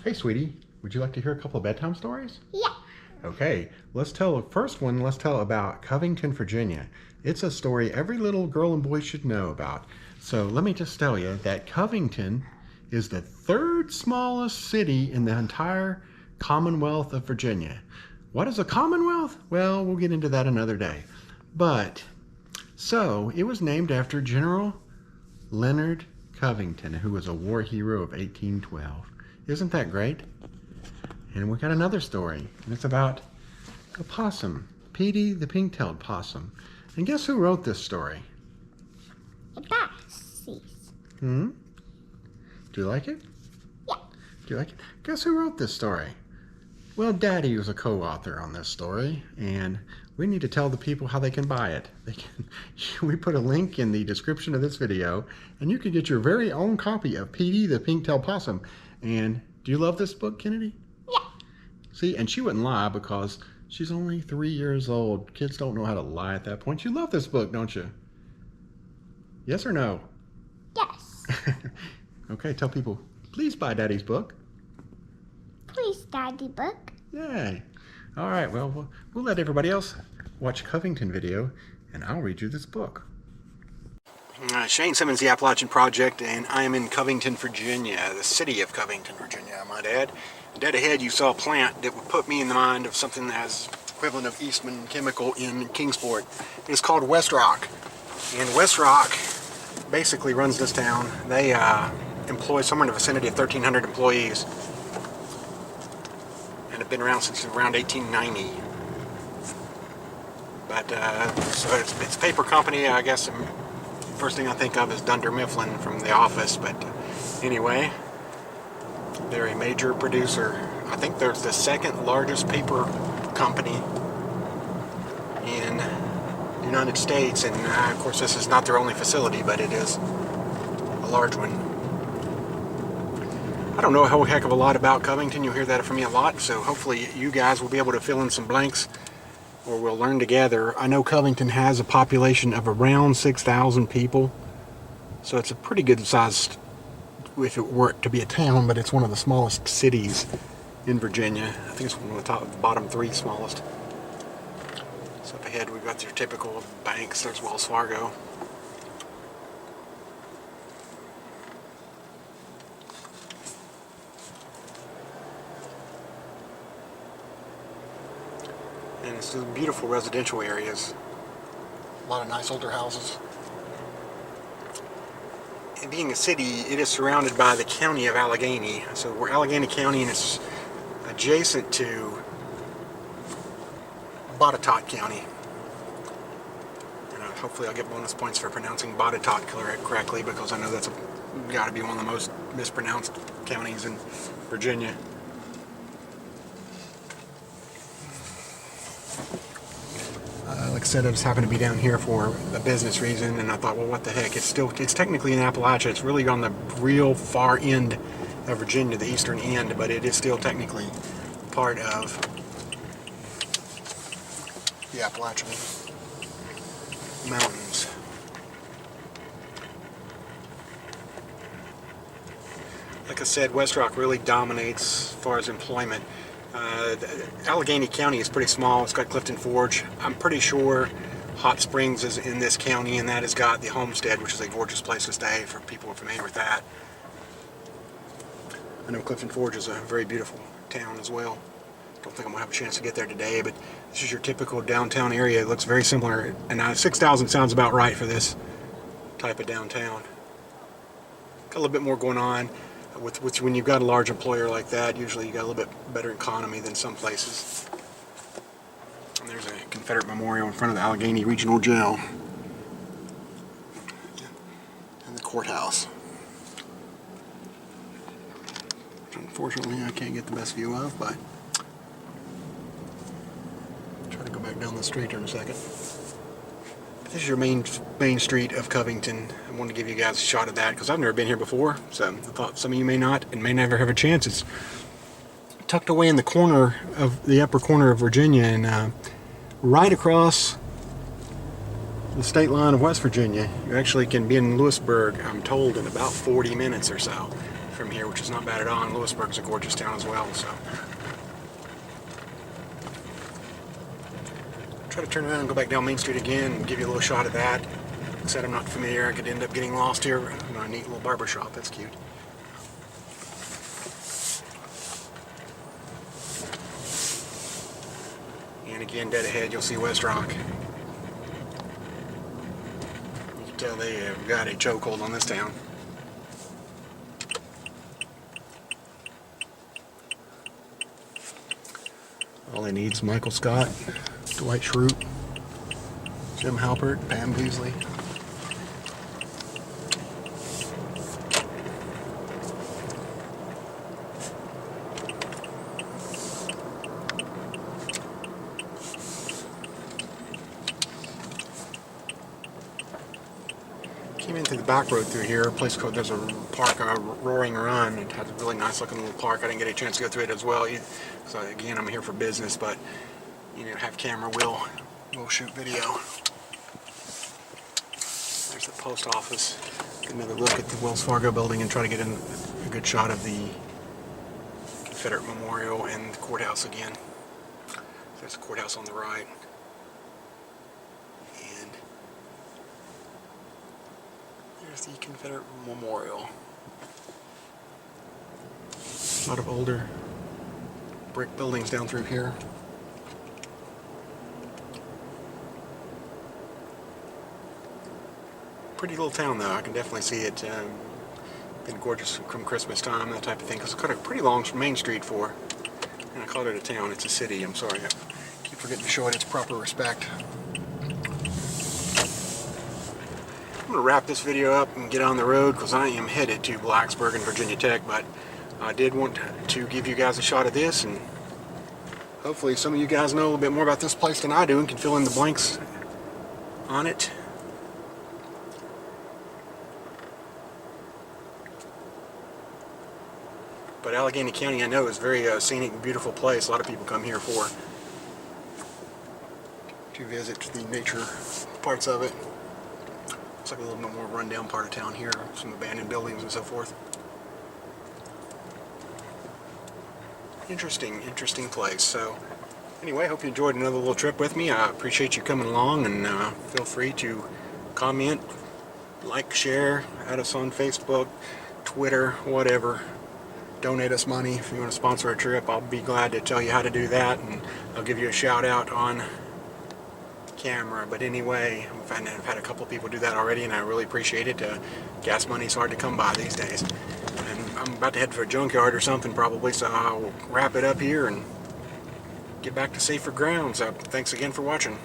Hey, sweetie, would you like to hear a couple of bedtime stories? Yeah. Okay, let's tell about Covington, Virginia. It's a story every little girl and boy should know about. So let me just tell you that Covington is the third smallest city in the entire Commonwealth of Virginia. What is a Commonwealth? Well, we'll get into that another day. So it was named after General Leonard Covington, who was a war hero of 1812. Isn't that great? And we got another story, and it's about a possum, Petey the Pink-Tailed Possum. And guess who wrote this story? Do you like it? Yeah. Do you like it? Guess who wrote this story? Well, Daddy was a co-author on this story, and we need to tell the people how they can buy it. We put a link in the description of this video, and you can get your very own copy of Petey the Pink-Tailed Possum. And do you love this book, Kennedy? Yeah. See, and she wouldn't lie because she's only 3 years old. Kids don't know how to lie at that point. You love this book, don't you? Yes or no? Yes. Okay, tell people, please buy Daddy's book. Please, Daddy book. Yay. All right, well, we'll let everybody else watch Covington video, and I'll read you this book. Shane Simmons, the Appalachian Project, and I am in Covington, Virginia, the city of Covington, Virginia, I might add. Dead ahead, you saw a plant that would put me in the mind of something that has equivalent of Eastman Chemical in Kingsport. It's called West Rock, and West Rock basically runs this town. They employ somewhere in the vicinity of 1,300 employees, and have been around since around 1890. But so it's a paper company, I guess. First thing I think of is Dunder Mifflin from The Office, but anyway, they're a major producer. I think they're the second largest paper company in the United States, and of course this is not their only facility, but it is a large one. I don't know a whole heck of a lot about Covington. You'll hear that from me a lot, so hopefully you guys will be able to fill in some blanks, or we'll learn together. I know Covington has a population of around 6,000 people, so it's a pretty good sized, if it were to be a town, but it's one of the smallest cities in Virginia. I think it's one of the bottom 3 smallest. So up ahead we've got your typical banks. There's Wells Fargo. And it's beautiful residential areas. A lot of nice older houses. And being a city, it is surrounded by the county of Allegheny. So we're Allegheny County, and it's adjacent to Botetourt County. And hopefully I'll get bonus points for pronouncing Botetourt correctly, because I know that's got to be one of the most mispronounced counties in Virginia. Like I said, I just happened to be down here for a business reason, and I thought, well, what the heck? It's technically in Appalachia. It's really on the real far end of Virginia, the eastern end, but it is still technically part of the Appalachian Mountains. Like I said, West Rock really dominates as far as employment. Allegheny County is pretty small. It's got Clifton Forge. I'm pretty sure Hot Springs is in this county, and that has got the Homestead, which is a gorgeous place to stay for people who are familiar with that. I know Clifton Forge is a very beautiful town as well. Don't think I'm going to have a chance to get there today, but this is your typical downtown area. It looks very similar, and 6,000 sounds about right for this type of downtown. Got a little bit more going on. With when you've got a large employer like that, usually you got a little bit better economy than some places. And there's a Confederate memorial in front of the Allegheny Regional Jail and the courthouse, which unfortunately I can't get the best view of, but I'll try to go back down the street here in a second. This is your main street of Covington. I wanted to give you guys a shot of that because I've never been here before, so I thought some of you may not and may never have a chance. It's tucked away in the corner of the upper corner of Virginia, and right across the state line of West Virginia. You actually can be in Lewisburg, I'm told, in about 40 minutes or so. from here, which is not bad at all. And Lewisburg's a gorgeous town as well. So try to turn around and go back down Main Street again and give you a little shot of that. Like I said, I'm not familiar. I could end up getting lost here. A neat little barber shop. That's cute. And again, dead ahead, you'll see West Rock. You can tell they have got a chokehold on this town. All they need is Michael Scott, Dwight Schrute, Jim Halpert, Pam Beasley. Came in through the back road through here, a place called, there's a park, Roaring Run. It has a really nice looking little park. I didn't get a chance to go through it as well. So again, I'm here for business, but have camera, we'll shoot video. There's the post office. Get another look at the Wells Fargo building and try to get in a good shot of the Confederate Memorial and the courthouse again. There's the courthouse on the right. And there's the Confederate Memorial. A lot of older brick buildings down through here. Pretty little town though, I can definitely see it. Been gorgeous from Christmas time, that type of thing, because it's got a pretty long main street for, and I call it a town, it's a city, I'm sorry. I keep forgetting to show it its proper respect. I'm going to wrap this video up and get on the road because I am headed to Blacksburg and Virginia Tech, but I did want to give you guys a shot of this, and hopefully some of you guys know a little bit more about this place than I do and can fill in the blanks on it. But Allegheny County, I know, is a very scenic and beautiful place. A lot of people come here to visit the nature parts of it. It's like a little bit more rundown part of town here, some abandoned buildings and so forth. Interesting place. So anyway, hope you enjoyed another little trip with me. I appreciate you coming along, and feel free to comment, like, share, add us on Facebook, Twitter, whatever. Donate us money if you want to sponsor a trip. I'll be glad to tell you how to do that, and I'll give you a shout out on camera. But anyway, I've had a couple people do that already, and I really appreciate it. Gas money's hard to come by these days. And I'm about to head for a junkyard or something probably, so I'll wrap it up here and get back to safer ground. So thanks again for watching.